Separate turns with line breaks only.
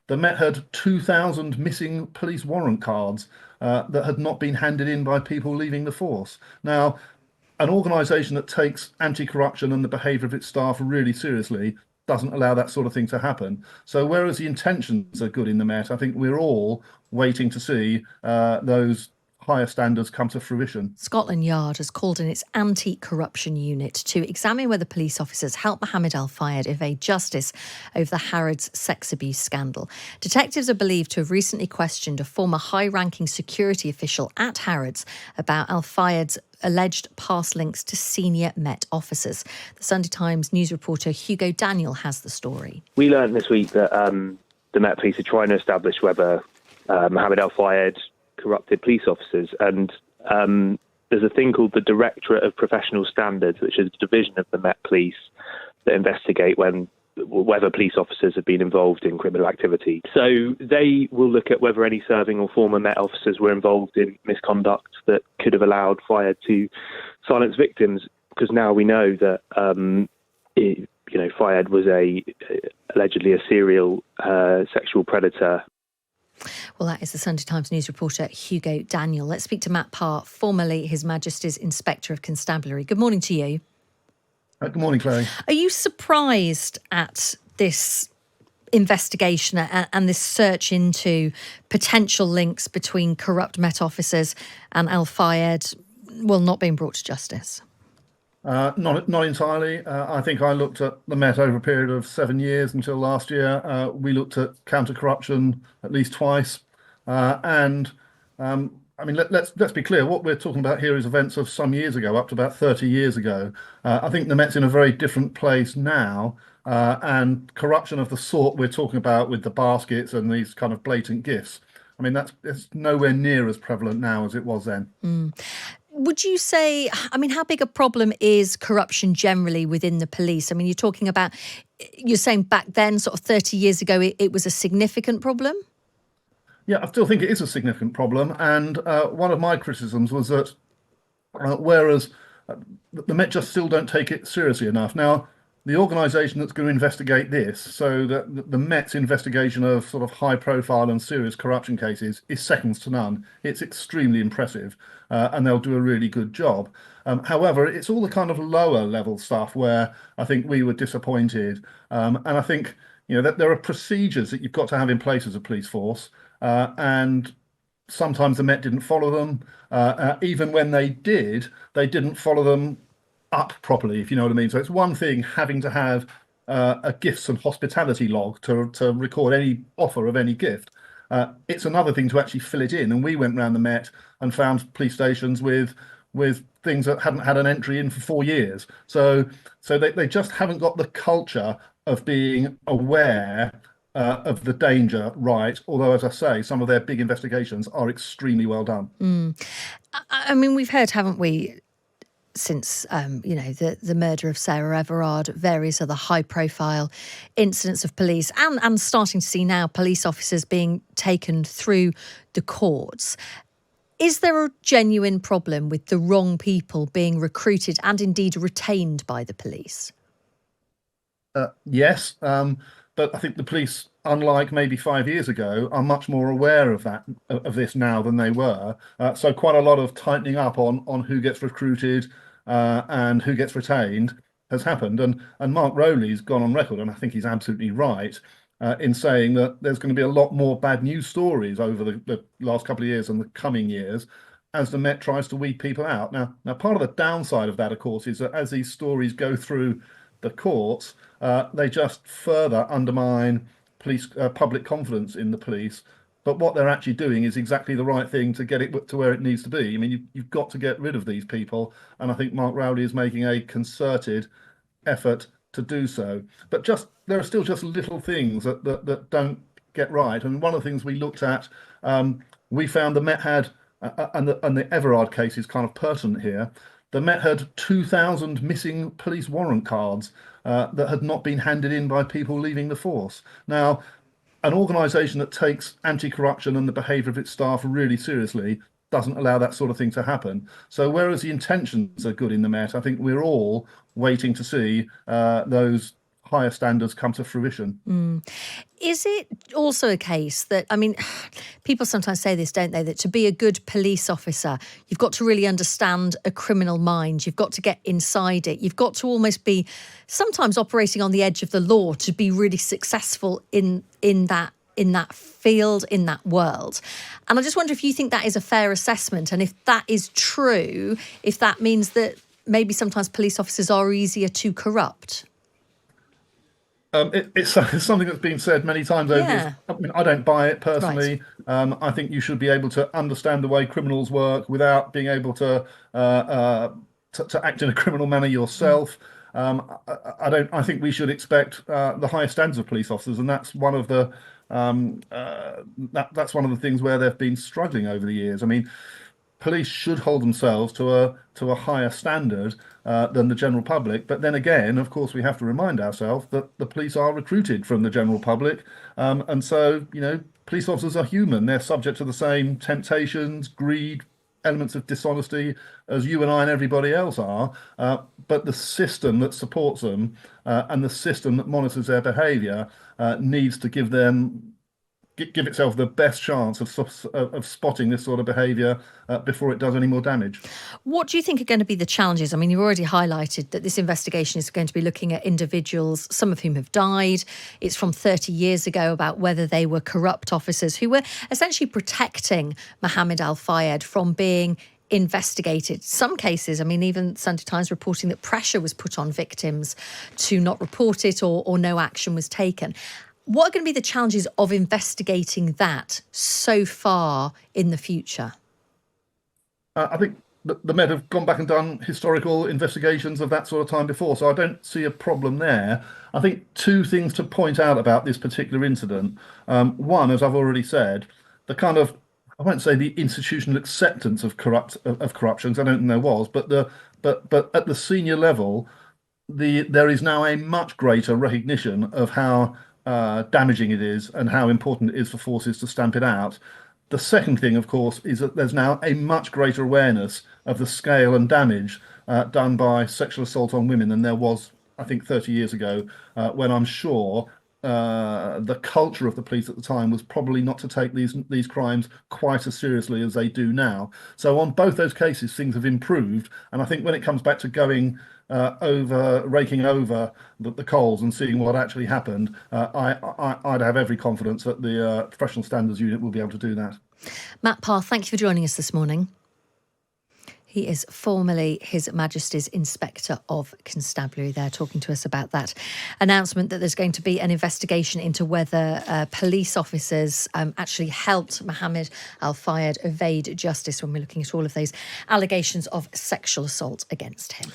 the Met had 2,000 missing police warrant cards that had not been handed in by people leaving the force. Now, an organisation that takes anti-corruption and the behaviour of its staff really seriously doesn't allow that sort of thing to happen. So whereas the intentions are good in the Met, I think we're all waiting to see those higher standards come to fruition.
Scotland Yard has called in its anti-corruption unit to examine whether police officers helped Mohammed Al-Fayed evade justice over the Harrods sex abuse scandal. Detectives are believed to have recently questioned a former high-ranking security official at Harrods about Al-Fayed's alleged past links to senior Met officers. The Sunday Times news reporter Hugo Daniel has the story.
We learned this week that the Met Police are trying to establish whether Mohammed Al-Fayed corrupted police officers, and there's a thing called the Directorate of Professional Standards, which is a division of the Met Police that investigate whether police officers have been involved in criminal activity. So they will look at whether any serving or former Met officers were involved in misconduct that could have allowed Fayed to silence victims, because now we know that Fayed was allegedly a serial sexual predator.
Well, that is the Sunday Times news reporter Hugo Daniel. Let's speak to Matt Parr, formerly His Majesty's Inspector of Constabulary. Good morning to you.
Good morning, Chloe.
Are you surprised at this investigation and this search into potential links between corrupt Met officers and Al-Fayed, not being brought to justice?
Not entirely. I think I looked at the Met over a period of 7 years until last year. We looked at counter-corruption at least twice. Let's be clear. What we're talking about here is events of some years ago, up to about 30 years ago. I think the Met's in a very different place now. And corruption of the sort we're talking about with the baskets and these kind of blatant gifts, it's nowhere near as prevalent now as it was then.
Would you say, how big a problem is corruption generally within the police? You're saying back then, sort of 30 years ago, it was a significant problem?
Yeah, I still think it is a significant problem. And one of my criticisms was that whereas the Met just still don't take it seriously enough. Now, the organisation that's going to investigate this, so that the Met's investigation of sort of high profile and serious corruption cases is seconds to none. It's extremely impressive and they'll do a really good job. However, it's all the kind of lower level stuff where I think we were disappointed. And I think, that there are procedures that you've got to have in place as a police force. And sometimes the Met didn't follow them. Even when they didn't follow them up properly, if you know what I mean. So it's one thing having to have a gifts and hospitality log to record any offer of any gift. It's another thing to actually fill it in. And we went around the Met and found police stations with things that hadn't had an entry in for 4 years. So they just haven't got the culture of being aware of the danger, right? Although, as I say, some of their big investigations are extremely well done.
We've heard, haven't we, since the murder of Sarah Everard, various other high-profile incidents of police, and starting to see now police officers being taken through the courts. Is there a genuine problem with the wrong people being recruited and indeed retained by the police?
Yes, but I think the police, unlike maybe 5 years ago, are much more aware of this now than they were. So quite a lot of tightening up on who gets recruited and who gets retained has happened. And Mark Rowley's gone on record, and I think he's absolutely right, in saying that there's going to be a lot more bad news stories over the last couple of years and the coming years as the Met tries to weed people out. Now, part of the downside of that, of course, is that as these stories go through the courts, they just further undermine public confidence in the police. But what they're actually doing is exactly the right thing to get it to where it needs to be. You've got to get rid of these people, and I think Mark Rowley is making a concerted effort to do so. But there are still just little things that don't get right. And one of the things we looked at, we found the Met had, and the Everard case is kind of pertinent here. The Met had 2,000 missing police warrant cards that had not been handed in by people leaving the force. Now, an organisation that takes anti-corruption and the behaviour of its staff really seriously doesn't allow that sort of thing to happen. So whereas the intentions are good in the Met, I think we're all waiting to see those higher standards come to fruition.
Is it also a case that, I mean, people sometimes say this, don't they, that to be a good police officer, you've got to really understand a criminal mind. You've got to get inside it. You've got to almost be sometimes operating on the edge of the law to be really successful in that field, in that world. And I just wonder if you think that is a fair assessment, and if that is true, if that means that maybe sometimes police officers are easier to corrupt.
It's something that's been said many times over.
Yeah.
I mean, I don't buy it personally.
Right.
I think you should be able to understand the way criminals work without being able to act in a criminal manner yourself. I don't. I think we should expect the highest standards of police officers, and that's one of the that's one of the things where they've been struggling over the years. I mean, police should hold themselves to a higher standard than the general public. But then again, of course, we have to remind ourselves that the police are recruited from the general public, and so police officers are human. They're subject to the same temptations, greed, elements of dishonesty as you and I and everybody else are. But the system that supports them and the system that monitors their behaviour needs to give itself the best chance of spotting this sort of behaviour before it does any more damage.
What do you think are going to be the challenges? I mean, you've already highlighted that this investigation is going to be looking at individuals, some of whom have died. It's from 30 years ago, about whether they were corrupt officers who were essentially protecting Mohammed Al-Fayed from being investigated. Some cases, I mean, even Sunday Times reporting that pressure was put on victims to not report it, or no action was taken. What are going to be the challenges of investigating that so far in the future?
I think the Met have gone back and done historical investigations of that sort of time before, so I don't see a problem there. I think two things to point out about this particular incident. One, as I've already said, the kind of, I won't say the institutional acceptance of corruption, because I don't think there was, but at the senior level, there is now a much greater recognition of how damaging it is and how important it is for forces to stamp it out. The second thing, of course, is that there's now a much greater awareness of the scale and damage done by sexual assault on women than there was, I think, 30 years ago, when I'm sure the culture of the police at the time was probably not to take these crimes quite as seriously as they do now. So on both those cases, things have improved, and I think when it comes back to raking over the coals and seeing what actually happened, I'd have every confidence that the Professional Standards Unit will be able to do that.
Matt Parr, thank you for joining us this morning. He is formerly His Majesty's Inspector of Constabulary there, talking to us about that announcement that there's going to be an investigation into whether police officers actually helped Mohammed Al-Fayed evade justice, when we're looking at all of those allegations of sexual assault against him.